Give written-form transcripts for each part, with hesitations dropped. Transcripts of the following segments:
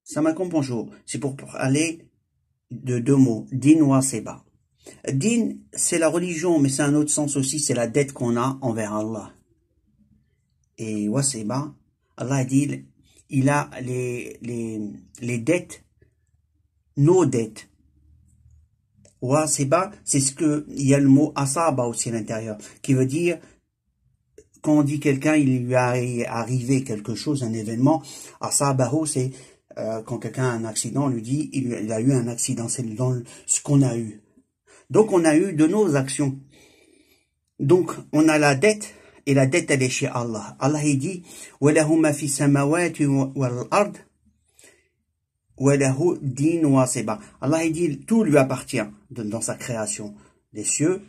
Samakum, bonjour. C'est pour parler de deux mots, din wa seba. Din, c'est la religion, mais c'est un autre sens aussi, c'est la dette qu'on a envers Allah. Et wa seba, Allah dit, il a les dettes, nos dettes. Wa seba, c'est ce que, il y a le mot asaba aussi à l'intérieur, qui veut dire, quand on dit quelqu'un, il lui est arrivé quelque chose, un événement, asabahu, c'est quand quelqu'un a un accident, on lui dit, il a eu un accident, c'est dans ce qu'on a eu. Donc, on a eu de nos actions. Donc, on a la dette, et la dette, elle est chez Allah. Allah, il dit, وَلَهُ مَا فِي السَّمَاوَاتِ وَالْأَرْضِ وَلَهُ دِينٌ وَاسِبًا. Allah, il dit, tout lui appartient dans sa création, les cieux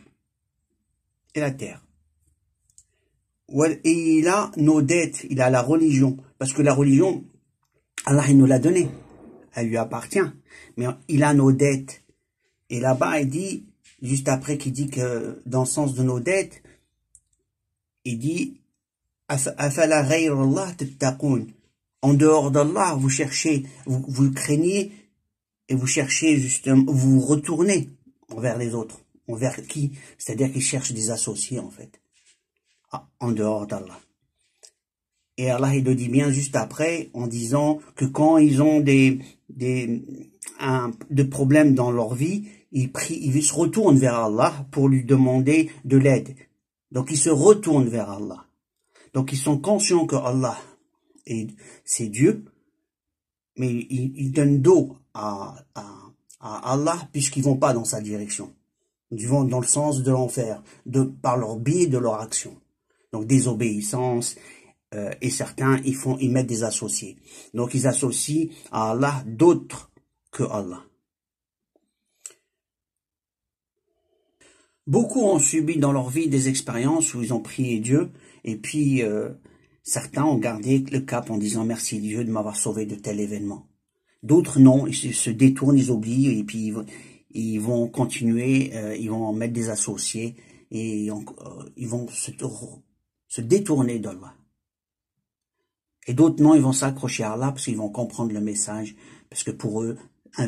et la terre. Et il a nos dettes, il a la religion, parce que la religion, Allah, il nous l'a donnée, elle lui appartient, mais il a nos dettes. Et là-bas, il dit, juste après qu'il dit que dans le sens de nos dettes, il dit, afala ghayra Allah tattaqun. En dehors d'Allah, vous cherchez, vous craignez, et vous cherchez justement, vous retournez envers les autres. Envers qui? C'est-à-dire qu'ils cherchent des associés, en fait, en dehors d'Allah. Et Allah, il le dit bien juste après, en disant que quand ils ont des problèmes dans leur vie, ils se retournent vers Allah pour lui demander de l'aide. Donc, ils se retournent vers Allah. Donc, ils sont conscients que Allah, c'est Dieu, mais ils donnent dos à Allah puisqu'ils vont pas dans sa direction. Ils vont dans le sens de l'enfer, par leur biais de leur action. Donc, désobéissance, et certains, ils mettent des associés. Donc, ils associent à Allah d'autres que Allah. Beaucoup ont subi dans leur vie des expériences où ils ont prié Dieu, et puis certains ont gardé le cap en disant merci Dieu de m'avoir sauvé de tel événement. D'autres non, ils se détournent, ils oublient, et puis ils vont continuer, ils vont mettre des associés, et ils vont se détourner d'Allah. Et d'autres non, ils vont s'accrocher à Allah parce qu'ils vont comprendre le message, parce que pour eux,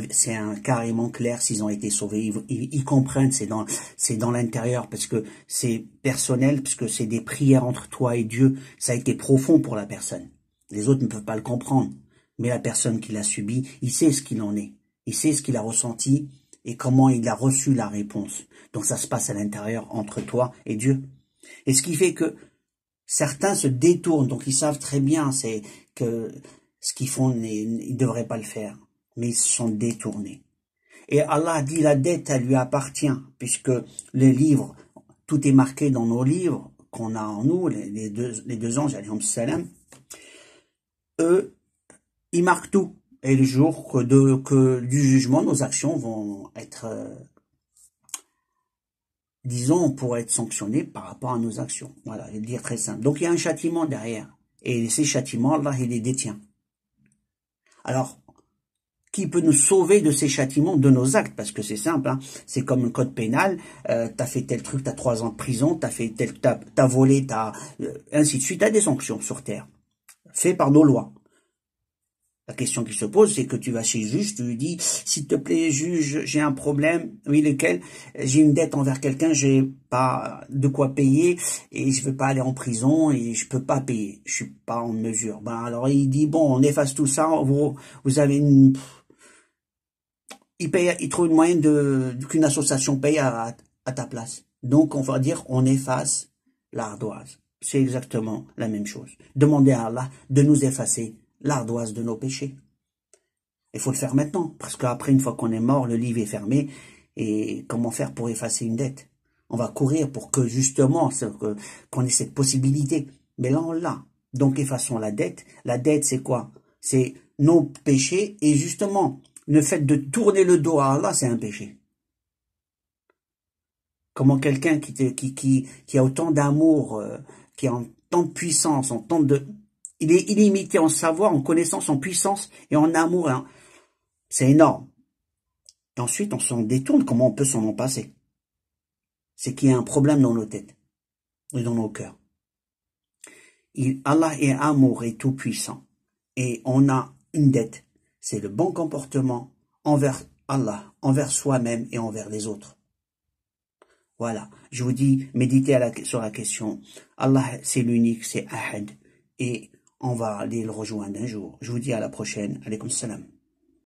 c'est carrément clair s'ils ont été sauvés, ils comprennent, c'est dans l'intérieur, parce que c'est personnel, parce que c'est des prières entre toi et Dieu, ça a été profond pour la personne. Les autres ne peuvent pas le comprendre, mais la personne qui l'a subi, il sait ce qu'il en est, il sait ce qu'il a ressenti et comment il a reçu la réponse. Donc ça se passe à l'intérieur entre toi et Dieu. Et ce qui fait que certains se détournent, donc ils savent très bien c'est que ce qu'ils font, ils ne devraient pas le faire, mais ils se sont détournés. Et Allah dit la dette, elle lui appartient, puisque les livres, tout est marqué dans nos livres qu'on a en nous, les deux anges, alayhim salam, eux, ils marquent tout. Et le jour du jugement, nos actions vont être disons, pour être sanctionné par rapport à nos actions. Voilà, je vais le dire très simple. Donc, il y a un châtiment derrière. Et ces châtiments, Allah, il les détient. Alors, qui peut nous sauver de ces châtiments, de nos actes? Parce que c'est simple, hein. C'est comme un code pénal. T'as fait tel truc, t'as 3 ans de prison, t'as volé, ainsi de suite. T'as des sanctions sur terre. Fait par nos lois. La question qui se pose, c'est que tu vas chez le juge, tu lui dis, s'il te plaît, juge, j'ai un problème. Oui, lequel? J'ai une dette envers quelqu'un, j'ai pas de quoi payer et je veux pas aller en prison et je peux pas payer. Je suis pas en mesure. Ben, alors il dit, bon, on efface tout ça, vous avez une... Il trouve une moyen qu'une association paye à ta place. Donc, on va dire, on efface l'ardoise. C'est exactement la même chose. Demandez à Allah de nous effacer l'ardoise de nos péchés. Il faut le faire maintenant, parce qu'après, une fois qu'on est mort, le livre est fermé, et comment faire pour effacer une dette? On va courir pour que, justement, qu'on ait cette possibilité. Mais là, on l'a. Donc, effaçons la dette. La dette, c'est quoi? C'est nos péchés, et justement, le fait de tourner le dos à Allah, c'est un péché. Comment quelqu'un qui a autant d'amour, qui a tant de puissance, il est illimité en savoir, en connaissance, en puissance et en amour. Hein. C'est énorme. Et ensuite, on s'en détourne. Comment on peut s'en en passer? C'est qu'il y a un problème dans nos têtes et dans nos cœurs. Allah est amour et tout puissant. Et on a une dette. c'est le bon comportement envers Allah, envers soi-même et envers les autres. Voilà, je vous dis, méditez sur la question. Allah, c'est l'unique, c'est Ahad, et on va aller le rejoindre un jour. Je vous dis à la prochaine. Alaykoum salam.